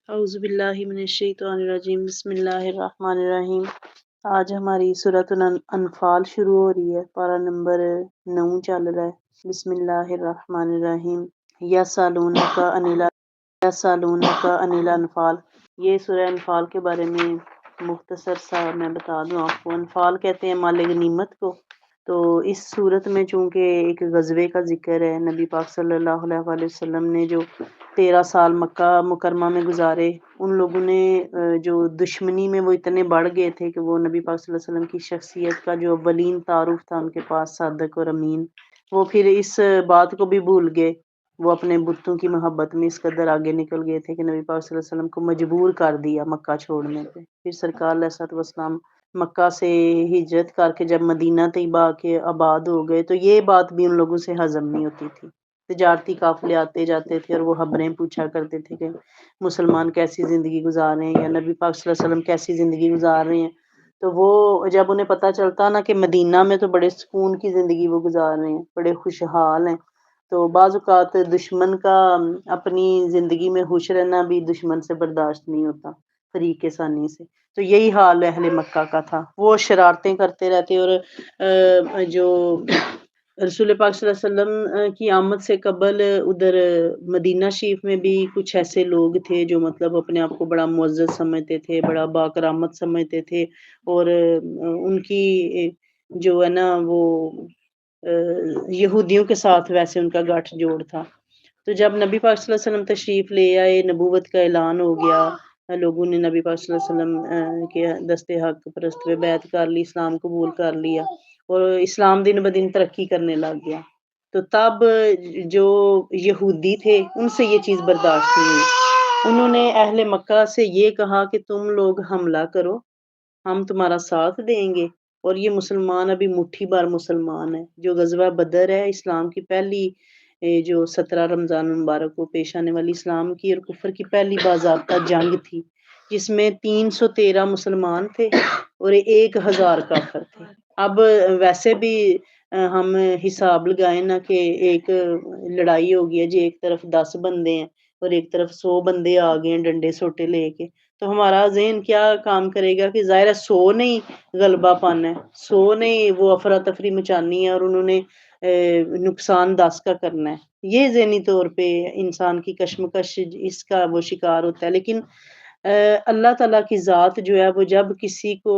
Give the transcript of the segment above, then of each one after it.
اعوذ باللہ من الشیطان الرجیم بسم اللہ الرحمن الرحیم۔ آج ہماری سورۃ انفال شروع ہو رہی ہے، پارہ نمبر 9 چل رہا ہے۔ بسم اللہ الرحمن الرحیم۔ یسالونک عن الانفال، یہ سورہ انفال کے بارے میں مختصر سا میں بتا دوں آپ کو۔ انفال کہتے ہیں مال غنیمت کو۔ تو اس صورت میں چونکہ ایک غزوے کا ذکر ہے، نبی پاک صلی اللہ علیہ وآلہ وسلم نے جو 13 سال مکہ مکرمہ میں گزارے، ان لوگوں نے جو دشمنی میں وہ اتنے بڑھ گئے تھے کہ وہ نبی پاک صلی اللہ علیہ وسلم کی شخصیت کا جو اولین تعارف تھا ان کے پاس، صادق اور امین، وہ پھر اس بات کو بھی بھول گئے۔ وہ اپنے بتوں کی محبت میں اس قدر آگے نکل گئے تھے کہ نبی پاک صلی اللہ علیہ وسلم کو مجبور کر دیا مکہ چھوڑنے پہ۔ پھر سرکار علیہ الصلوۃ والسلام مکہ سے ہجرت کر کے جب مدینہ طیبہ کے آباد ہو گئے، تو یہ بات بھی ان لوگوں سے ہضم نہیں ہوتی تھی۔ تجارتی قافلے آتے جاتے تھے اور وہ خبریں پوچھا کرتے تھے کہ مسلمان کیسی زندگی گزار رہے ہیں، یا نبی پاک صلی اللہ علیہ وسلم کیسی زندگی گزار رہے ہیں۔ تو وہ جب انہیں پتہ چلتا نا کہ مدینہ میں تو بڑے سکون کی زندگی وہ گزار رہے ہیں، بڑے خوشحال ہیں، تو بعض اوقات دشمن کا اپنی زندگی میں خوش رہنا بھی دشمن سے برداشت نہیں ہوتا، فریق ثانی سے۔ تو یہی حال اہل مکہ کا تھا، وہ شرارتیں کرتے رہتے، اور جو رسول پاک صلی اللہ علیہ وسلم کی آمد سے قبل ادھر مدینہ شریف میں بھی کچھ ایسے لوگ تھے جو مطلب اپنے آپ کو بڑا معزز سمجھتے تھے، بڑا باکرامت سمجھتے تھے، اور ان کی جو ہے نا وہ یہودیوں کے ساتھ ویسے ان کا گٹھ جوڑ تھا۔ تو جب نبی پاک صلی اللہ علیہ وسلم تشریف لے آئے، نبوت کا اعلان ہو گیا، لوگوں نے نبی پاک صلی اللہ علیہ وسلم کے دستے حق پرست پہ بیعت کر لی، اسلام قبول کر لیا، اور اسلام دن بدن ترقی کرنے لگ گیا۔ تو تب جو یہودی تھے ان سے یہ چیز برداشت نہیں ہوئی۔ انہوں نے اہل مکہ سے یہ کہا کہ تم لوگ حملہ کرو، ہم تمہارا ساتھ دیں گے، اور یہ مسلمان ابھی مٹھی بھر مسلمان ہے۔ جو غزوہ بدر ہے، اسلام کی پہلی جو 17 رمضان مبارک کو پیش آنے والی اسلام کی اور کفر کی پہلی باضابطہ جنگ تھی، جس میں 313 مسلمان تھے اور 1000 کافر تھے۔ اب ویسے بھی ہم حساب لگائیں نا کہ ایک لڑائی ہوگی ہے جی، ایک طرف 10 بندے ہیں اور ایک طرف 100 بندے آ گئے ہیں ڈنڈے سوٹے لے کے، تو ہمارا ذہن کیا کام کرے گا کہ ظاہر ہے 100 نہیں غلبہ پانا ہے، 100 نہیں وہ افراتفری مچانی ہے اور انہوں نے نقصان 10 کا کرنا ہے۔ یہ ذہنی طور پہ انسان کی کشمکش اس کا وہ شکار ہوتا ہے۔ لیکن اللہ تعالیٰ کی ذات جو ہے وہ جب کسی کو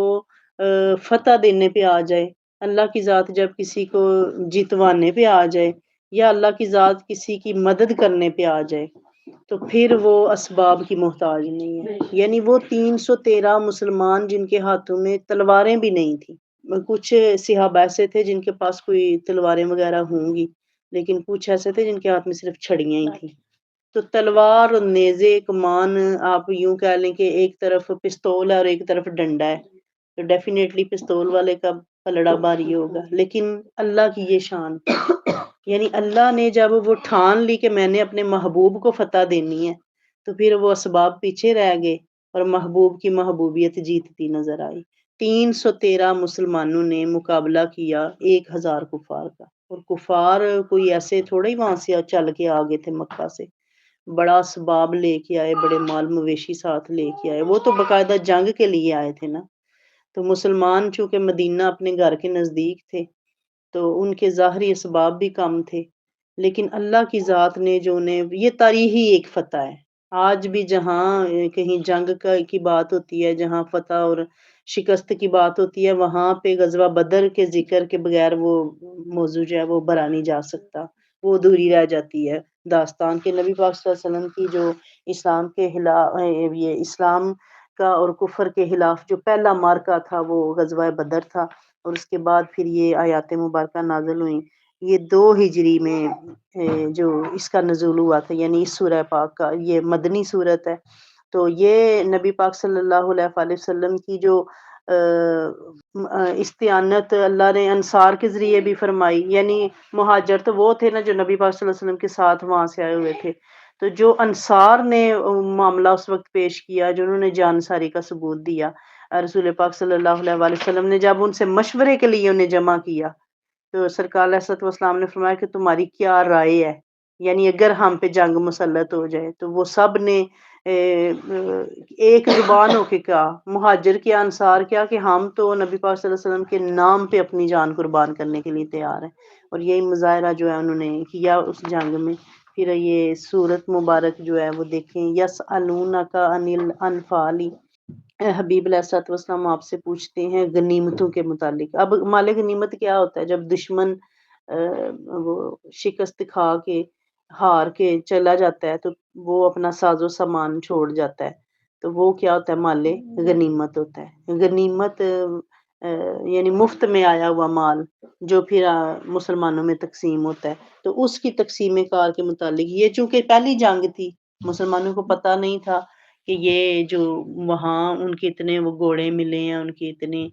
فتح دینے پہ آ جائے، اللہ کی ذات جب کسی کو جتوانے پہ آ جائے، یا اللہ کی ذات کسی کی مدد کرنے پہ آ جائے، تو پھر وہ اسباب کی محتاج نہیں ہے۔ یعنی وہ 313 مسلمان جن کے ہاتھوں میں تلواریں بھی نہیں تھیں، کچھ صحابہ ایسے تھے جن کے پاس کوئی تلواریں وغیرہ ہوں گی، لیکن کچھ ایسے تھے جن کے ہاتھ میں صرف چھڑیاں ہی تھیں۔ تو تلوار اور نیزے کمان، آپ یوں کہہ لیں کہ ایک طرف پستول ہے اور ایک طرف ڈنڈا ہے، تو ڈیفینیٹلی پستول والے کا پلڑا بھاری ہوگا۔ لیکن اللہ کی یہ شان، یعنی اللہ نے جب وہ ٹھان لی کہ میں نے اپنے محبوب کو فتح دینی ہے، تو پھر وہ اسباب پیچھے رہ گئے اور محبوب کی محبوبیت جیتتی نظر آئی۔ 313 مسلمانوں نے مقابلہ کیا 1000 کفار کا، اور کفار کوئی ایسے تھوڑا ہی وہاں سے چل کے آگے تھے مکہ سے، بڑا اسباب لے کے آئے، بڑے مال مویشی ساتھ لے کے آئے، وہ تو باقاعدہ جنگ کے لیے آئے تھے نا۔ تو مسلمان چونکہ مدینہ اپنے گھر کے نزدیک تھے، تو ان کے ظاہری اسباب بھی کم تھے، لیکن اللہ کی ذات نے جو انہیں، یہ تاریخی ایک فتح ہے۔ آج بھی جہاں کہیں جنگ کی بات ہوتی ہے، جہاں فتح اور شکست کی بات ہوتی ہے، وہاں پہ غزوہ بدر کے ذکر کے بغیر وہ موضوع جو ہے وہ بھرا نہیں جا سکتا، وہ ادھوری رہ جاتی ہے داستان کے۔ نبی پاک صلی اللہ علیہ وسلم کی جو اسلام کے خلاف، یہ اسلام کا اور کفر کے خلاف جو پہلا معرکہ تھا وہ غزوہ بدر تھا، اور اس کے بعد پھر یہ آیات مبارکہ نازل ہوئیں۔ یہ 2 ہجری میں جو اس کا نزول ہوا تھا، یعنی اس سورہ پاک کا، یہ مدنی صورت ہے۔ تو یہ نبی پاک صلی اللہ علیہ وآلہ وسلم کی جو استعانت اللہ نے انصار کے ذریعے بھی فرمائی، یعنی مہاجر تو وہ تھے نا جو نبی پاک صلی اللہ علیہ وسلم کے ساتھ وہاں سے آئے ہوئے تھے، تو جو انصار نے معاملہ اس وقت پیش کیا، جو انہوں نے جانساری کا ثبوت دیا، رسول پاک صلی اللہ علیہ وآلہ وسلم نے جب ان سے مشورے کے لیے انہیں جمع کیا، تو سرکار علیہ الصلوۃ والسلام نے فرمایا کہ تمہاری کیا رائے ہے، یعنی اگر ہم پہ جنگ مسلط ہو جائے۔ تو وہ سب نے ایک زبان ہو کے کیا، مہاجر کیا، انصار کیا، کہ ہم تو نبی پاک صلی اللہ علیہ وسلم کے نام پہ اپنی جان قربان کرنے کے لیے تیار ہیں، اور یہی مظاہرہ جو ہے انہوں نے کیا اس جنگ میں۔ پھر یہ سورت مبارک جو ہے وہ دیکھیں، یسألونک عن الانفال، حبیب علیہ الصلوۃ والسلام آپ سے پوچھتے ہیں غنیمتوں کے متعلق۔ اب مال غنیمت کیا ہوتا ہے؟ جب دشمن وہ شکست کھا کے ہار کے چلا جاتا ہے تو وہ اپنا ساز و سامان چھوڑ جاتا ہے، تو وہ کیا ہوتا ہے؟ مال غنیمت ہوتا ہے۔ غنیمت یعنی مفت میں آیا ہوا مال جو پھر مسلمانوں میں تقسیم ہوتا ہے، تو اس کی تقسیم کار کے متعلق یہ چونکہ پہلی جنگ تھی، مسلمانوں کو پتہ نہیں تھا کہ یہ جو وہاں ان کے اتنے وہ گھوڑے ملے ہیں، ان کی اتنی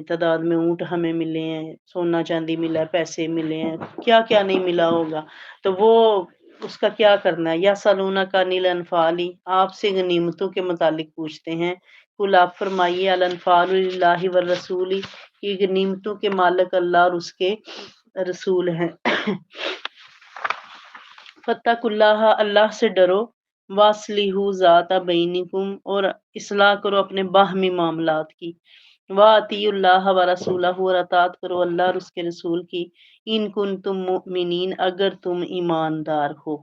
تعداد میں اونٹ ہمیں ملے ہیں، سونا چاندی ملا ہے، پیسے ملے ہیں، کیا کیا نہیں ملا ہوگا، تو وہ اس کا کیا کرنا ہے؟ یا سلونا کا نیل انفالی، آپ سے غنیمتوں کے متعلق پوچھتے ہیں، کل آپ فرمائیے الانفال اللہ والرسول، یہ غنیمتوں کے مالک اللہ اور اس کے رسول ہیں۔ فتق اللہ، اللہ سے ڈرو، واصلحوا ذات بینکم، اور اصلاح کرو اپنے باہمی معاملات کی، واطیعوا اللہ ورسولہ، اور اطاعت کرو اللہ اور اس کے رسول کی، ان کنتم مؤمنین، اگر تم ایماندار ہو۔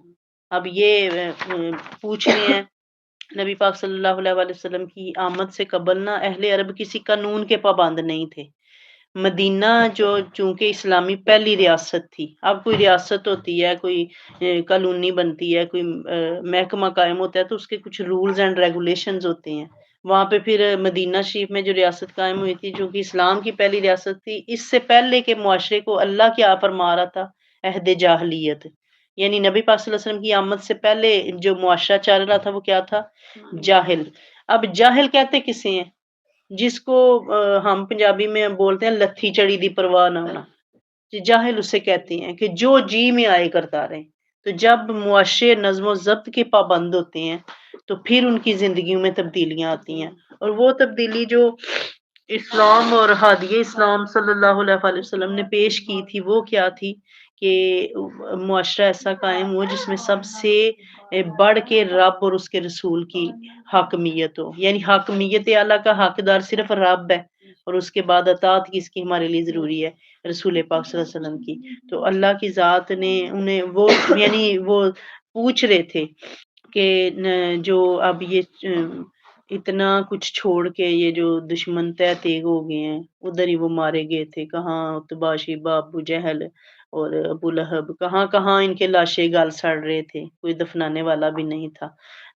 اب یہ پوچھ رہے ہیں نبی پاک صلی اللہ علیہ وآلہ وسلم کی آمد سے قبل نہ اہل عرب کسی قانون کے پابند نہیں تھے۔ مدینہ جو چونکہ اسلامی پہلی ریاست تھی، اب کوئی ریاست ہوتی ہے، کوئی کالونی بنتی ہے، کوئی محکمہ قائم ہوتا ہے تو اس کے کچھ رولز اینڈ ریگولیشنز ہوتے ہیں۔ وہاں پہ پھر مدینہ شریف میں جو ریاست قائم ہوئی تھی، چونکہ اسلام کی پہلی ریاست تھی، اس سے پہلے کے معاشرے کو اللہ کیا فرما رہا تھا؟ عہد جاہلیت، یعنی نبی پاک صلی اللہ علیہ وسلم کی آمد سے پہلے جو معاشرہ چل رہا تھا وہ کیا تھا؟ جاہل۔ اب جاہل کہتے کسے ہیں؟ جس کو ہم پنجابی میں بولتے ہیں لتھی چڑی دی پرواہ نہ ہونا، جاہل اسے کہتے ہیں کہ جو جی میں آئے کرتا رہے۔ تو جب معاشرے نظم و ضبط کے پابند ہوتے ہیں تو پھر ان کی زندگیوں میں تبدیلیاں آتی ہیں، اور وہ تبدیلی جو اسلام اور ہادی اسلام صلی اللہ علیہ وآلہ وسلم نے پیش کی تھی وہ کیا تھی کہ معاشرہ ایسا قائم ہو جس میں سب سے بڑھ کے رب اور اس کے رسول کی حاکمیت ہو، یعنی حاکمیت اعلیٰ کا حقدار صرف رب ہے، اور اس کے بعد اطاعت کس کی ہمارے لیے ضروری ہے؟ رسول پاک صلی اللہ علیہ وسلم کی۔ تو اللہ کی ذات نے انہیں وہ یعنی وہ پوچھ رہے تھے کہ جو اب یہ اتنا کچھ چھوڑ کے یہ جو دشمن تہ تیگ ہو گئے ہیں، ادھر ہی وہ مارے گئے تھے، کہاں اتبا شیبہ ابو جہل اور ابو لہب، کہاں کہاں ان کے لاشیں گل سڑ رہے تھے، کوئی دفنانے والا بھی نہیں تھا۔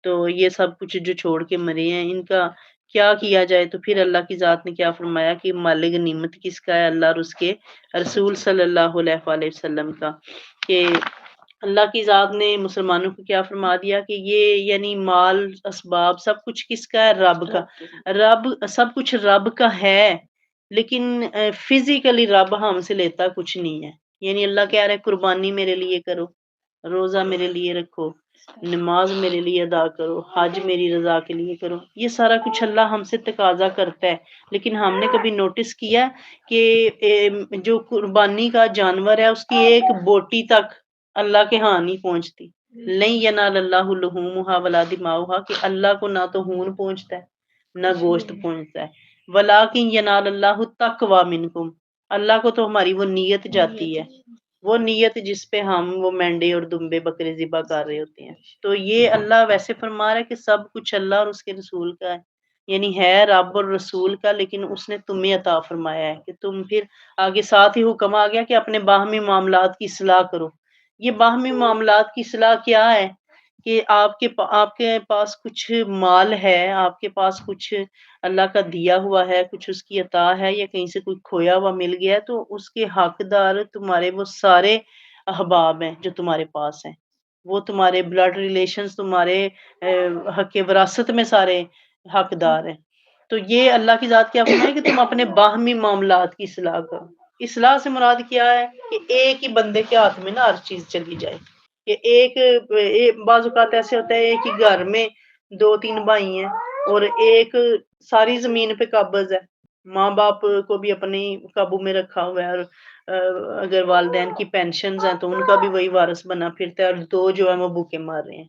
تو یہ سب کچھ جو چھوڑ کے مرے ہیں، ان کا کیا کیا جائے؟ تو پھر اللہ کی ذات نے کیا فرمایا کہ مال غنیمت کس کا ہے؟ اللہ اور اس کے رسول صلی اللہ علیہ وآلہ وسلم کا۔ کہ اللہ کی ذات نے مسلمانوں کو کیا فرما دیا کہ یہ یعنی مال اسباب سب کچھ کس کا ہے؟ رب کا۔ رب سب کچھ رب کا ہے، لیکن فزیکلی رب ہم سے لیتا کچھ نہیں ہے۔ یعنی اللہ کہہ رہا ہے قربانی میرے لیے کرو، روزہ میرے لیے رکھو، نماز میرے لیے ادا کرو، حج میری رضا کے لیے کرو، یہ سارا کچھ اللہ ہم سے تقاضا کرتا ہے، لیکن ہم نے کبھی نوٹس کیا کہ جو قربانی کا جانور ہے اس کی ایک بوٹی تک اللہ کے ہاں نہیں پہنچتی۔ لن ینال اللہ لحومھا ولا دماؤھا، کہ اللہ کو نہ تو خون پہنچتا ہے نہ گوشت پہنچتا ہے، ولکن ینال اللہ التقوی منکم، اللہ کو تو ہماری وہ نیت جاتی ہے، وہ نیت جس پہ ہم وہ مینڈے اور دمبے بکرے ذبح کر رہے ہوتے ہیں۔ تو یہ اللہ ویسے فرما رہا ہے کہ سب کچھ اللہ اور اس کے رسول کا ہے، یعنی ہے رب اور رسول کا، لیکن اس نے تمہیں عطا فرمایا ہے کہ تم پھر آگے ساتھ ہی حکم آ گیا کہ اپنے باہمی معاملات کی اصلاح کرو۔ یہ باہمی معاملات کی اصلاح کیا ہے؟ کہ آپ کے پاس کچھ مال ہے، آپ کے پاس کچھ اللہ کا دیا ہوا ہے، کچھ اس کی عطا ہے، یا کہیں سے کوئی کھویا ہوا مل گیا ہے، تو اس کے حقدار تمہارے وہ سارے احباب ہیں جو تمہارے پاس ہیں، وہ تمہارے بلڈ ریلیشنز، تمہارے حق وراثت میں سارے حقدار ہیں۔ تو یہ اللہ کی ذات کیا فرمائے کہ تم اپنے باہمی معاملات کی اصلاح کرو۔ اصلاح سے مراد کیا ہے؟ کہ ایک ہی بندے کے ہاتھ میں نا ہر چیز چلی جائے، کہ بعض اوقات ایسے ہوتا ہے ایک ہی گھر میں دو تین بھائی ہیں اور ایک ساری زمین پہ قابض ہے، ماں باپ کو بھی اپنے قابو میں رکھا ہوا ہے، اور اگر والدین کی پینشنز ہیں تو ان کا بھی وہی وارث بنا پھرتا ہے، اور دو جو ہے وہ بھوکے مار رہے ہیں،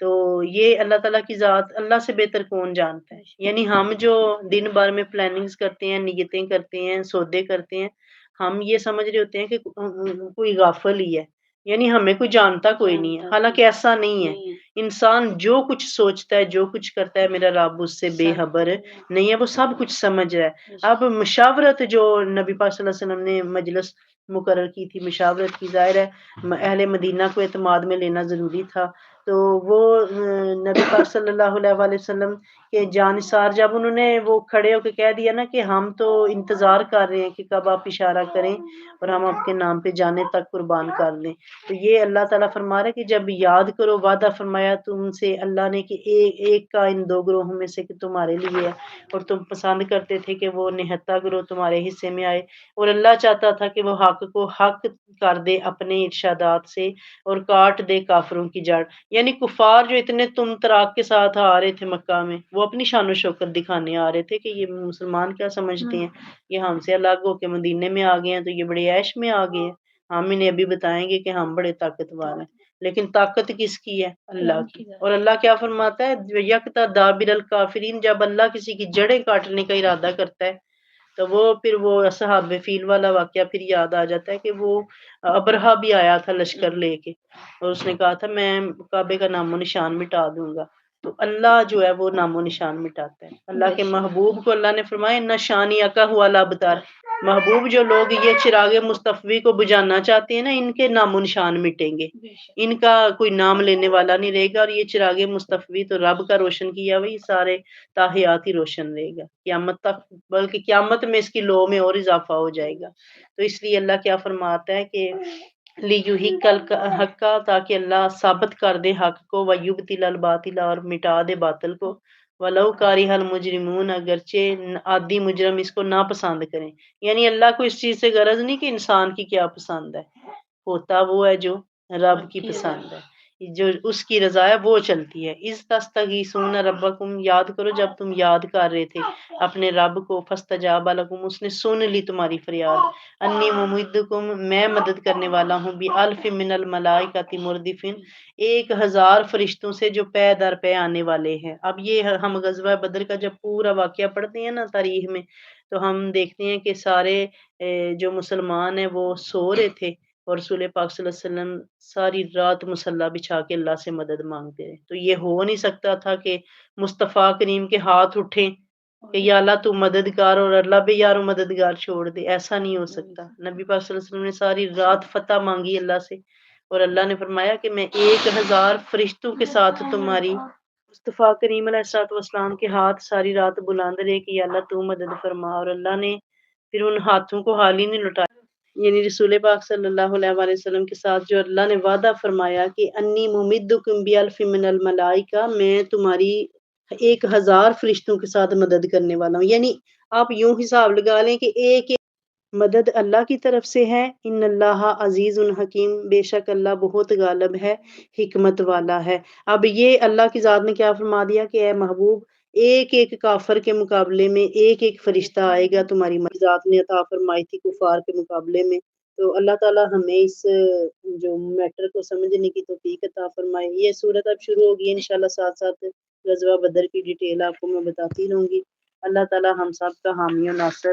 تو یہ اللہ تعالیٰ کی ذات، اللہ سے بہتر کون جانتا ہے؟ یعنی ہم جو دن بھر میں پلاننگز کرتے ہیں، نیتیں کرتے ہیں، سودے کرتے ہیں، ہم یہ سمجھ رہے ہوتے ہیں کہ کوئی غافل ہی ہے، یعنی ہمیں کوئی جانتا کوئی نہیں ہے، حالانکہ ایسا نہیں ہے۔ انسان جو کچھ سوچتا ہے، جو کچھ کرتا ہے، میرا رب اس سے بے خبر نہیں ہے، وہ سب کچھ سمجھ رہا ہے۔ اب مشاورت جو نبی پاک صلی اللہ علیہ وسلم نے مجلس مقرر کی تھی، مشاورت کی، ظاہر ہے اہل مدینہ کو اعتماد میں لینا ضروری تھا، تو وہ نبی پاک صلی اللہ علیہ وآلہ وسلم کے جانثار جب انہوں نے وہ کھڑے ہو کے کہہ دیا نا کہ ہم تو انتظار کر رہے ہیں کہ کب آپ اشارہ کریں اور ہم آپ کے نام پہ جانے تک قربان کر لیں، تو یہ اللہ تعالیٰ فرما رہا ہے کہ جب یاد کرو، وعدہ فرمایا تم سے اللہ نے کہ ایک کا ان دو گروہوں میں سے کہ تمہارے لیے ہے، اور تم پسند کرتے تھے کہ وہ نہتا گروہ تمہارے حصے میں آئے، اور اللہ چاہتا تھا کہ وہ حق کو حق کر دے اپنے ارشادات سے اور کاٹ دے کافروں کی جڑ۔ یعنی کفار جو اتنے تم تراک کے ساتھ آ رہے تھے مکہ میں، وہ اپنی شان و شوکت دکھانے آ رہے تھے کہ یہ مسلمان کیا سمجھتے ہیں، یہ ہم سے الگ ہو کے مدینے میں آ گئے ہیں تو یہ بڑے عیش میں آ گئے ہیں، ہم انہیں ابھی بتائیں گے کہ ہم بڑے طاقتور ہیں، لیکن طاقت کس کی ہے؟ اللہ کی۔ اور اللہ کیا فرماتا ہے، یکتا دابر الکافرین، جب اللہ کسی کی جڑیں کاٹنے کا ارادہ کرتا ہے تو وہ پھر وہ اصحاب فیل والا واقعہ پھر یاد آ جاتا ہے کہ وہ ابرہا بھی آیا تھا لشکر لے کے، اور اس نے کہا تھا میں کعبے کا نام و نشان مٹا دوں گا، تو اللہ جو ہے وہ نام و نشان مٹاتا ہے۔ اللہ کے محبوب کو اللہ نے فرمایا نہ شانی کا ہوا لابتار، محبوب جو لوگ یہ چراغ مصطفی کو بجھانا چاہتے ہیں نا، ان کے نام و نشان مٹیں گے، ان کا کوئی نام لینے والا نہیں رہے گا، اور یہ چراغ مصطفی تو رب کا روشن کیا وہی سارے تاحیات ہی روشن رہے گا قیامت تک، بلکہ قیامت میں اس کی لو میں اور اضافہ ہو جائے گا۔ تو اس لیے اللہ کیا فرماتا ہے کہ لیُحِقَّ الحق، تاکہ اللہ ثابت کر دے حق کو، وَیُبْطِلَ الْبَاطِلَ، اور مٹا دے باطل کو، وَلَوْ کَرِہَ الْمُجْرِمُونَ، اگرچہ عادی مجرم اس کو ناپسند کریں، یعنی اللہ کو اس چیز سے غرض نہیں کہ انسان کی کیا پسند ہے، ہوتا وہ ہے جو رب کی پسند ہے، جو اس کی رضا ہے وہ چلتی ہے۔ اِذْ تَسْتَغِیثُونَ رَبَّکُمْ، یاد کرو جب تم یاد کر رہے تھے اپنے رب کو، فَاسْتَجَابَ لَکُمْ، اس نے سن لی تمہاری فریاد، انی ممدکم، میں مدد کرنے والا ہوں، بِأَلْفٍ مِّنَ الْمَلَائِکَةِ مُرْدِفِينَ، 1000 فرشتوں سے جو پے در پے آنے والے ہیں۔ اب یہ ہم غزوہ بدر کا جب پورا واقعہ پڑھتے ہیں نا تاریخ میں، تو ہم دیکھتے ہیں کہ سارے جو مسلمان ہیں وہ سو رہے تھے، اور رسول پاک صلی اللہ علیہ وسلم ساری رات مصلی بچھا کے اللہ سے مدد مانگتے رہے، تو یہ ہو نہیں سکتا تھا کہ مصطفیٰ کریم کے ہاتھ اٹھیں کہ یا اللہ تو مددگار، اور اللہ بھی یارو مددگار چھوڑ دے، ایسا نہیں ہو سکتا۔ نبی پاک صلی اللہ علیہ وسلم نے ساری رات فتح مانگی اللہ سے، اور اللہ نے فرمایا کہ میں 1000 فرشتوں کے ساتھ تمہاری مصطفیٰ کریم علیہ الصلوۃ والسلام کے ہاتھ ساری رات بلند رہے کہ یا اللہ تو مدد فرما، اور اللہ نے پھر ان ہاتھوں کو حال ہی نہیں لوٹایا، یعنی رسول پاک صلی اللہ علیہ وآلہ وسلم کے ساتھ جو اللہ نے وعدہ فرمایا کہ انی ممدکم بِأَلْفٍ مِّنَ الْمَلَائِکَةِ، میں تمہاری 1000 فرشتوں کے ساتھ مدد کرنے والا ہوں، یعنی آپ یوں حساب لگا لیں کہ ایک مدد اللہ کی طرف سے ہے، ان اللہ عزیز الحکیم، بے شک اللہ بہت غالب ہے، حکمت والا ہے۔ اب یہ اللہ کی ذات نے کیا فرما دیا کہ اے محبوب، ایک ایک کافر کے مقابلے میں ایک ایک فرشتہ آئے گا، تمہاری ذات نے عطا فرمائی تھی کفار کے مقابلے میں۔ تو اللہ تعالیٰ ہمیں اس جو میٹر کو سمجھنے کی توفیق عطا فرمائے۔ یہ صورت اب شروع ہوگی انشاءاللہ، ساتھ ساتھ غزوہ بدر کی ڈیٹیل آپ کو میں بتاتی رہوں گی۔ اللہ تعالیٰ ہم سب کا حامی و ناصر